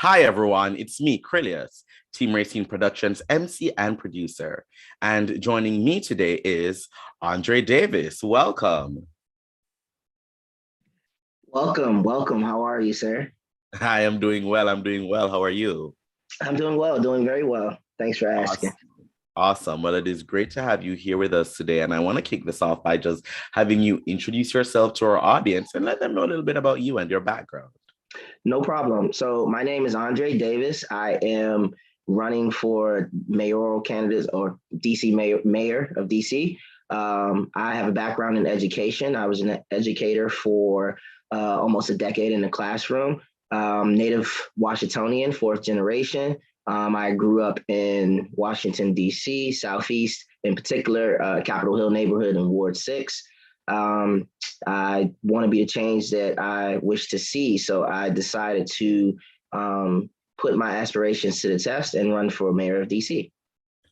Hi, everyone. It's me, Krylios, Team Racing Productions MC and producer. And joining me today is Andre Davis. Welcome. Welcome, welcome. How are you, sir? Hi, I'm doing well. I'm doing well. How are you? I'm doing well, doing very well. Thanks for asking. Awesome. Awesome. Well, it is great to have you here with us today. And I want to kick this off by just having you introduce yourself to our audience and let them know a little bit about you and your background. No problem. So my name is Andre Davis. I am running for mayoral candidate or DC mayor of DC. I have a background in education. I was an educator for almost a decade in the classroom. Native Washingtonian, fourth generation. I grew up in Washington, D.C., Southeast, in particular, Capitol Hill neighborhood in Ward 6. Um, I want to be the change that I wish to see. So I decided to put my aspirations to the test and run for mayor of DC.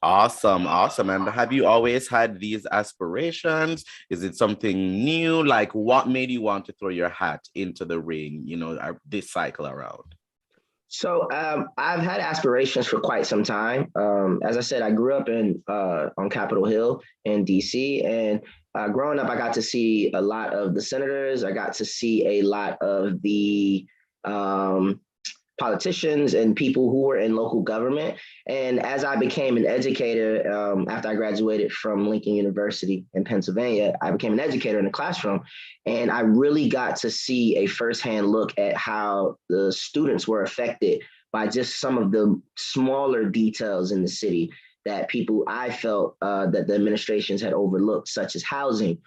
Awesome, awesome. And have you always had these aspirations? Is it something new? Like, what made you want to throw your hat into the ring, this cycle around? So I've had aspirations for quite some time. As I said, I grew up in on Capitol Hill in DC, and growing up, I got to see a lot of the senators. I got to see a lot of the um, politicians and people who were in local government. And as I became an educator, after I graduated from Lincoln University in Pennsylvania, I became an educator in the classroom. And I really got to see a firsthand look at how the students were affected by just some of the smaller details in the city that people I felt that the administrations had overlooked, such as housing,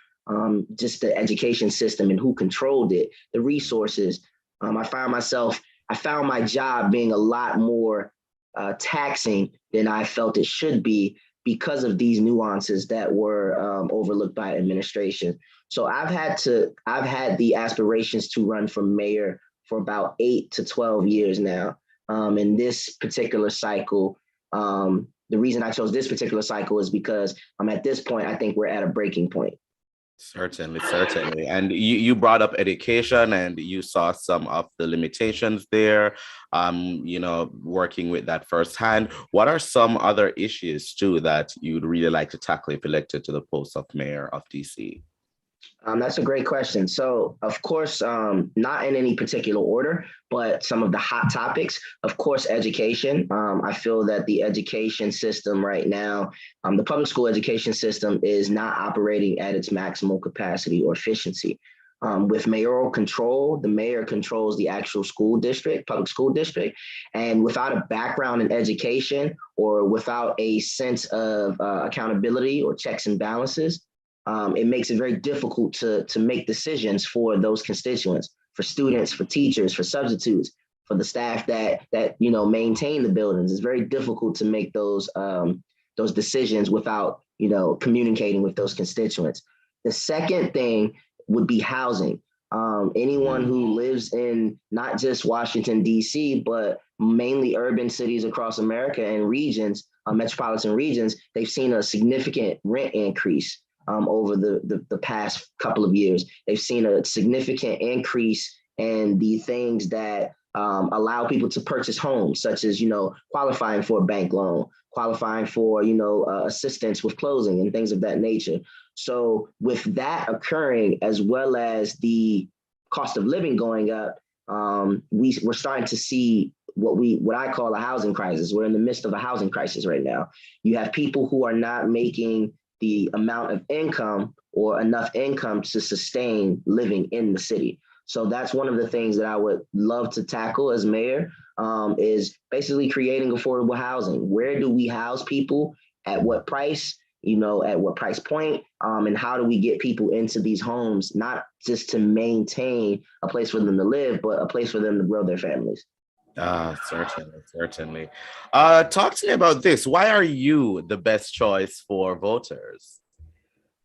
just the education system and who controlled it, the resources. I found my job being a lot more taxing than I felt it should be because of these nuances that were overlooked by administration. So I've had the aspirations to run for mayor for about 8 to 12 years now. In this particular cycle, the reason I chose this particular cycle is because I'm at this point, I think we're at a breaking point. Certainly, certainly. And you brought up education and you saw some of the limitations there, working with that firsthand. What are some other issues too that you'd really like to tackle if elected to the post of mayor of DC? That's a great question. So, of course, not in any particular order, but some of the hot topics. Of course, education. I feel that the education system right now, the public school education system, is not operating at its maximal capacity or efficiency. With mayoral control, the mayor controls the actual school district, public school district, and without a background in education or without a sense of accountability or checks and balances, it makes it very difficult to make decisions for those constituents, for students, for teachers, for substitutes, for the staff that maintain the buildings. It's very difficult to make those decisions without communicating with those constituents. The second thing would be housing. Anyone who lives in not just Washington, D.C., but mainly urban cities across America and regions, metropolitan regions, they've seen a significant rent increase over the past couple of years. They've seen a significant increase in the things that allow people to purchase homes, such as, qualifying for a bank loan, qualifying for, assistance with closing and things of that nature. So with that occurring, as well as the cost of living going up, we're starting to see what I call a housing crisis. We're in the midst of a housing crisis right now. You have people who are not making the amount of income or enough income to sustain living in the city. So that's one of the things that I would love to tackle as mayor, is basically creating affordable housing. Where do we house people? At what price? At what price point? And how do we get people into these homes, not just to maintain a place for them to live, but a place for them to grow their families? Certainly, certainly. Talk to me about this. Why are you the best choice for voters?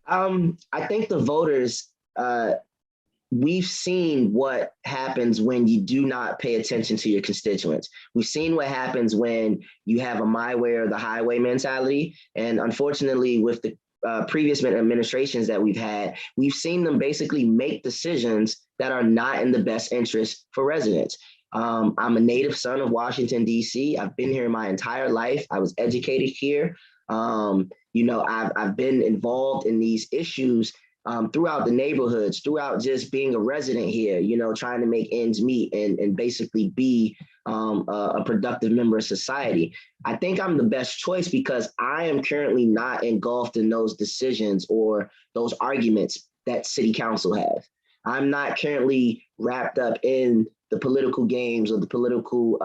I think the voters, we've seen what happens when you do not pay attention to your constituents. We've seen what happens when you have a my way or the highway mentality. And unfortunately, with the previous administrations that we've had, we've seen them basically make decisions that are not in the best interest for residents. I'm a native son of Washington, D.C. I've been here my entire life. I was educated here. I've been involved in these issues throughout the neighborhoods, throughout just being a resident here, trying to make ends meet and basically be a productive member of society. I think I'm the best choice because I am currently not engulfed in those decisions or those arguments that city council have. I'm not currently wrapped up in the political games or the political,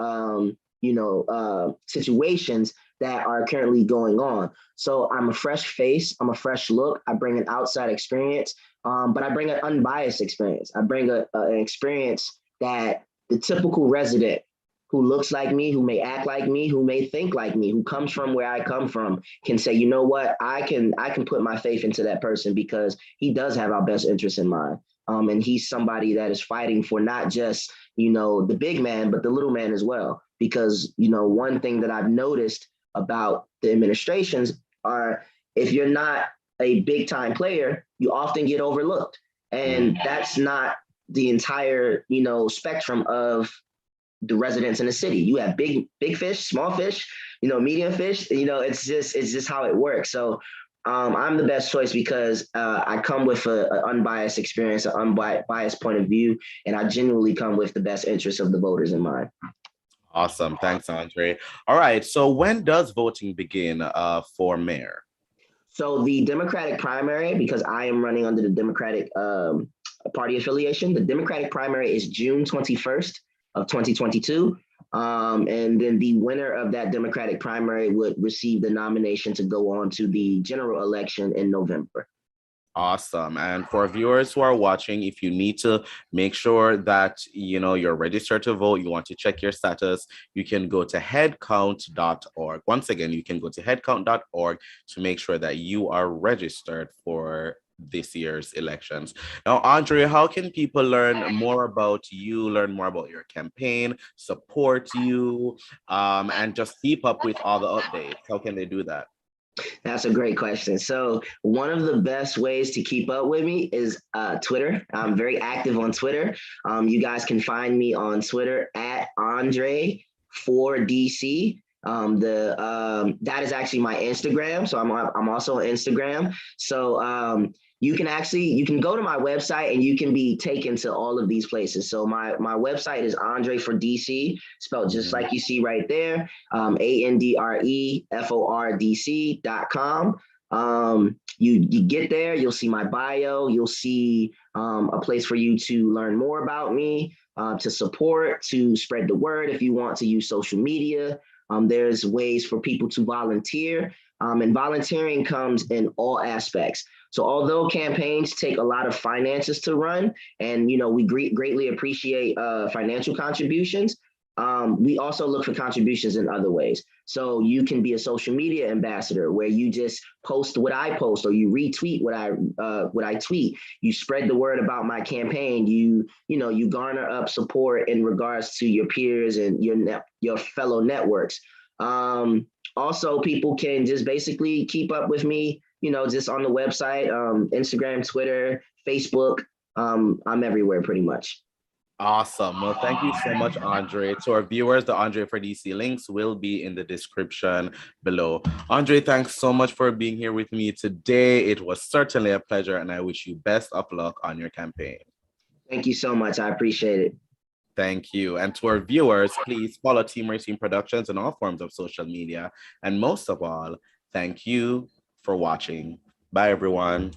situations that are currently going on. So I'm a fresh face. I'm a fresh look. I bring an outside experience, but I bring an unbiased experience. I bring an experience that the typical resident who looks like me, who may act like me, who may think like me, who comes from where I come from, can say, you know what, I can put my faith into that person because he does have our best interests in mind. And he's somebody that is fighting for not just, the big man, but the little man as well. Because, one thing that I've noticed about the administrations are if you're not a big time player, you often get overlooked. And that's not the entire, spectrum of the residents in the city. You have big fish, small fish, medium fish. It's just how it works. So I'm the best choice because I come with an unbiased experience, an unbiased point of view, and I genuinely come with the best interests of the voters in mind. Awesome. Thanks, Andre. All right. So when does voting begin for mayor? So the Democratic primary, because I am running under the Democratic party affiliation, the Democratic primary is June 21st of 2022. And then the winner of that Democratic primary would receive the nomination to go on to the general election in November. Awesome. And for viewers who are watching, if you need to make sure that you're registered to vote, you want to check your status, you can go to headcount.org. Once again, you can go to headcount.org to make sure that you are registered for this year's elections. Now, Andre, how can people learn more about you, learn more about your campaign, support you, and just keep up with all the updates? How can they do that? That's a great question. So one of the best ways to keep up with me is Twitter. I'm very active on Twitter. You guys can find me on Twitter at Andre for DC. That is actually my Instagram. So I'm also on Instagram. So you can go to my website and you can be taken to all of these places. So my website is Andre for DC, spelled just like you see right there, AndreFordC.com. You get there, you'll see my bio, you'll see a place for you to learn more about me, to support, to spread the word if you want to use social media. There's ways for people to volunteer, and volunteering comes in all aspects. So although campaigns take a lot of finances to run, and we greatly appreciate financial contributions, we also look for contributions in other ways. So you can be a social media ambassador where you just post what I post, or you retweet what I tweet. You spread the word about my campaign. You garner up support in regards to your peers and your fellow networks. Also, people can just basically keep up with me, just on the website, Instagram, Twitter, Facebook. I'm everywhere pretty much. Awesome. Well, thank you so much, Andre. To our viewers, the Andre for DC links will be in the description below. Andre, thanks so much for being here with me today. It was certainly a pleasure, and I wish you best of luck on your campaign. Thank you so much. I appreciate it. Thank you. And to our viewers, please follow Team Racing Productions on all forms of social media. And most of all, thank you for watching. Bye, everyone.